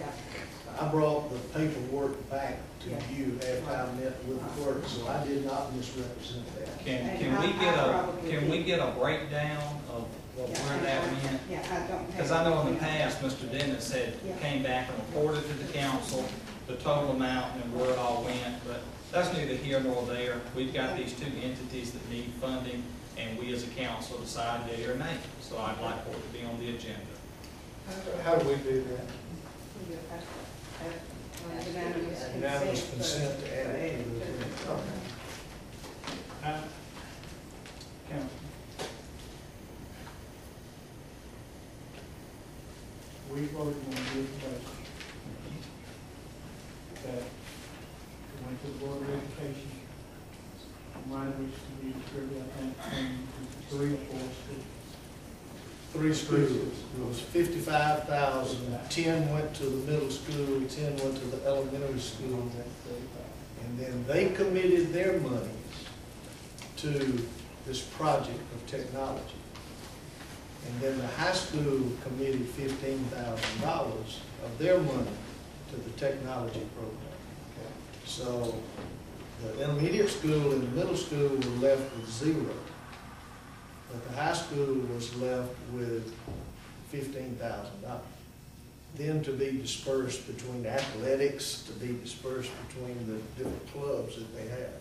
Yeah. I brought the paperwork back to Yeah. you after I met with the clerk, so I did not misrepresent that. Can we get a breakdown of where that went? Yeah, I don't. Because I know in the past, Mr. Dennis said, Yeah. came back and reported to the council the total amount and where it all went, but that's neither here nor there. We've got these two entities that need funding, and we as a council decide yea or nay. So I'd like for it to be on the agenda. How do we do that? Unanimous consent to add it to the agenda. Council. We voted on this budget. That went to the Board of Education. Mine was to be distributed, I think, from 3 or 4 schools. 3 schools. It was 55,000. 10 went to the middle school, 10 went to the elementary school. And then they committed their monies to this project of technology. And then the high school committed $15,000 of their money to the technology program. So the intermediate school and the middle school were left with 0. But the high school was left with $15,000. Then to be dispersed between athletics, to be dispersed between the different clubs that they have.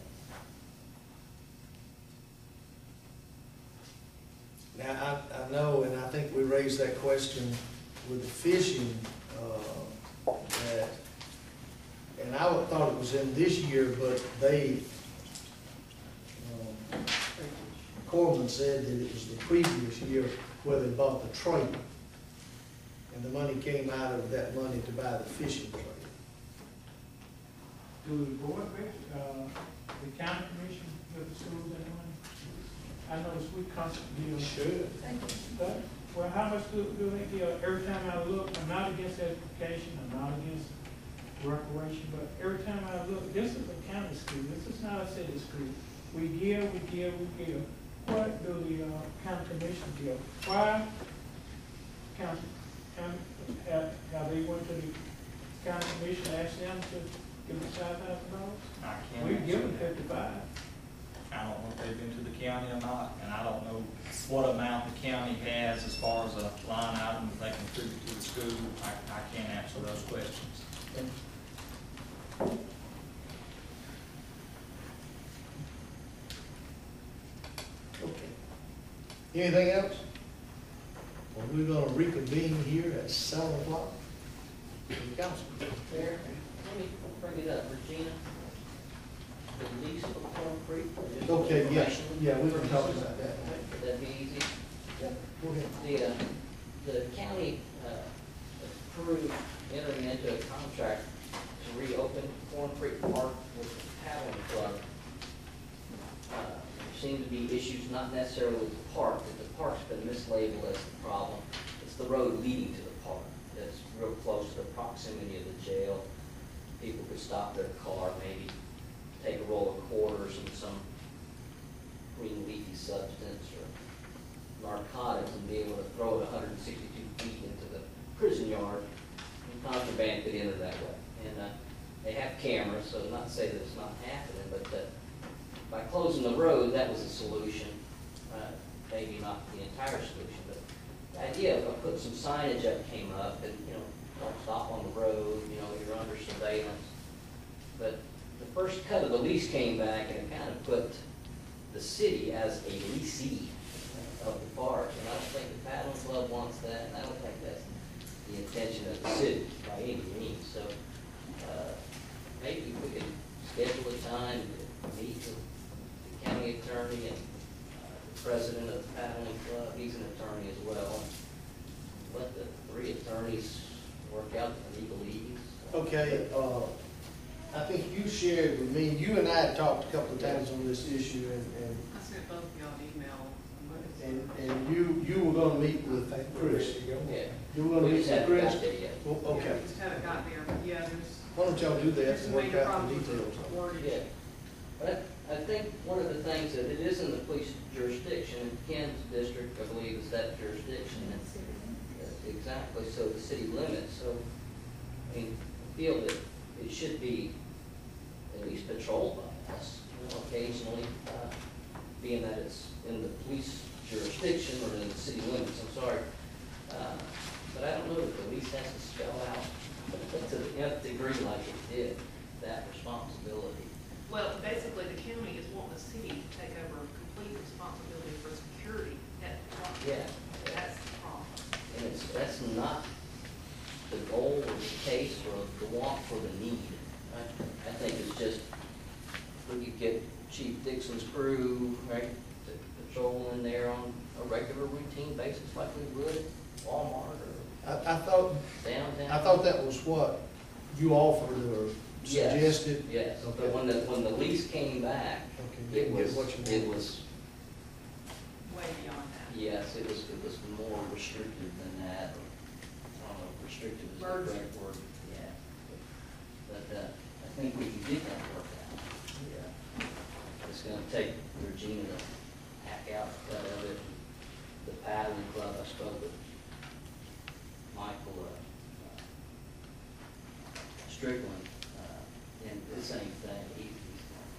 Now, I know, and I think we raised that question with the fishing, and I thought it was in this year, but they, Corbin said that it was the previous year where they bought the trailer. And the money came out of that money to buy the fishing trailer. Do the board, the county commission give the schools any money? I noticed we constantly Should. Well, how much do they give? Every time I look, I'm not against education, I'm not against recreation, but every time I look, this is a county school, this is not a city school. We give. What do the county commission give? Why have they went to the county commission and asked them to give us $5,000? We've given 55. I don't know if they've been to the county or not, and I don't know what amount the county has as far as a line item that they contribute to the school. I can't answer those questions. Okay. Anything else? Well, we're going to reconvene here at 7 o'clock. The council. Mayor, let me bring it up, Regina. The lease of concrete. Okay, yeah, we can talk about that. Would that be easy? Yeah, go ahead. The county approved entering into a contract to reopen Corn Creek Park with the paddling club. There seem to be issues not necessarily with the park, but the park's been mislabeled as the problem. It's the road leading to the park that's real close to the proximity of the jail. People could stop their car, maybe take a roll of quarters and some green leafy substance or narcotics and be able to throw it 162 feet into the prison yard, and contraband could enter that way. And they have cameras, so not to say that it's not happening, but by closing the road, that was a solution. Maybe not the entire solution, but the idea of putting some signage up came up, and don't stop on the road, you're under surveillance. But the first cut of the lease came back and it kind of put the city as a leasee of the park. And I don't think the paddling club wants that, and I don't think that's the intention of the city by any means. So maybe we could schedule a time to meet with the county attorney and the president of the paddling club. He's an attorney as well. Let the 3 attorneys work out the legalese. Okay, I think you shared with me, you and I had talked a couple of times on this issue, I sent both of y'all an email. and you were going to meet with Chris. Yeah. You were going to meet with Chris? Yet. Well, Yeah, okay. we just haven't got there, but yeah, Why don't y'all do that there's and some work major out the problems details? with wording. Yeah. But I think one of the things that it is in the police jurisdiction, Ken's district, I believe, is that jurisdiction. Exactly, so the city limits. So I mean, feel that it should be at least patrolled by us, you know, occasionally, being that it's in the police jurisdiction or in the city limits, I'm sorry. But I don't know if the police has to spell out to the nth degree like it did, that responsibility. Well, basically, the county is wanting the city to take over complete responsibility for security at the park. Yeah. That's the problem. And that's not the goal or the case or the want for the need. I think it's just, we could get Chief Dixon's crew, right, to patrol in there on a regular routine basis like we would at Walmart or I thought, downtown. I thought that was what you offered or Yes, suggested. yes, Okay. but when the lease came back, Okay. it was, What you it want. was, Way beyond that. yes, it was more restrictive than that. I don't know, if restrictive is the Birds. correct word, yeah. But, I think we can get that worked out. Yeah. It's gonna take Regina to hack out that of it. The paddling club, I spoke with Michael, Strickland, and the same thing, he's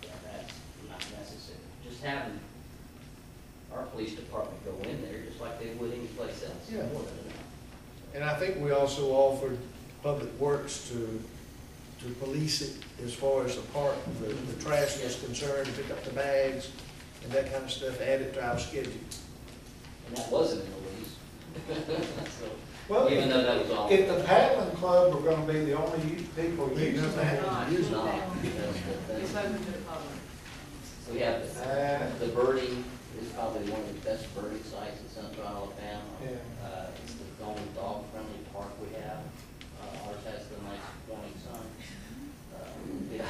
like, that's not necessary. Just having our police department go in there just like they would any place else, is Yeah. more than enough. And I think we also offered Public Works to police it as far as the park, the trash was concerned, to pick up the bags and that kind of stuff, add it to our schedule. And that wasn't in the lease. Well, So, even though that was all. if the paddling club were gonna be the only people They using never that, had- It's not, that's the It's thing. open to the public. We have the birding is probably one of the best birding sites in central Alabama. Yeah. It's the only dog-friendly park we have. Ours has the nice warning sign. Yeah.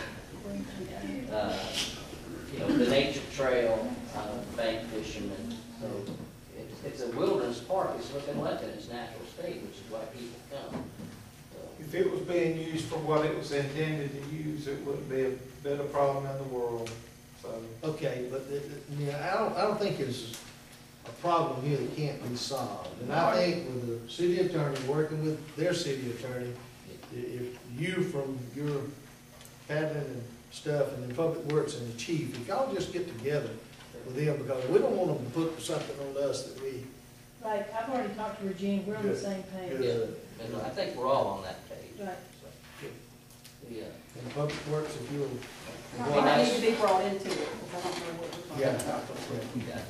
You know, the nature trail, bank fishermen, so it's a wilderness park. It's looking left in its natural state, which is why people come. So, if it was being used for what it was intended to use, it wouldn't be a bit of problem in the world, so. Okay, but, I don't think it's a problem here that can't be solved. And I think with the city attorney, working with their city attorney, if you from your paddling and stuff, and the Public Works and the chief, if y'all just get together with them, because we don't want them to put something on us that we. Right, I've already talked to Regina, we're on the Good. same page. Good. and I think we're all on that page. Right. So, yeah. And Public Works, if you'll. I need to be brought into it, because I don't know what we're Yeah. talking about.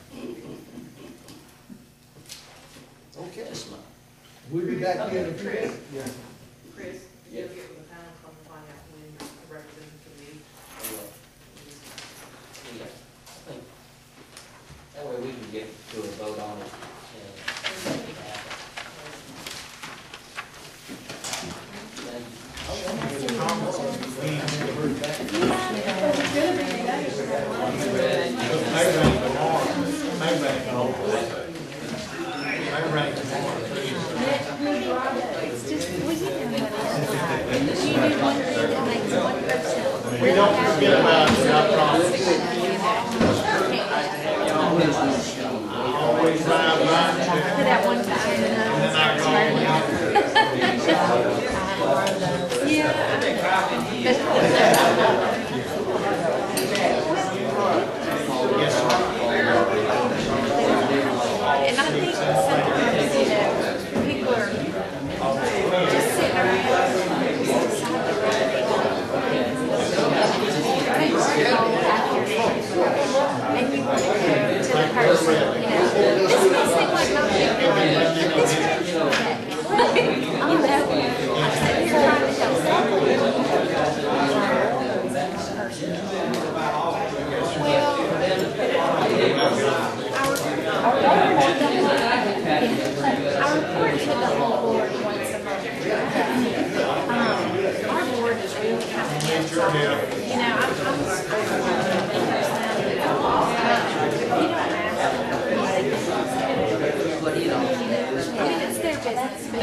Yeah. Okay, Just not. we'll be back here in a Okay, Chris. Yeah. Chris, Yeah. you'll get with the town club and find out when a representative meets. Yeah, I think that way we can get to a vote on it. Thank you. It's just, well, you know what it is. You do one thing that makes one person. We don't forget about it, I promise. I always drive by. For that one time, And then I call Yes, sir. and I think sometimes, you know, people are just sitting around. And you want to go to the person, you know, this may seem like not a big deal, but this really should affect me. I don't know, I'm sitting here trying to tell someone. I report to the whole board once a month. Our board is really kind of hands-on. You know, I'm supposed to be the personality, but you don't ask. I mean, it's their business, but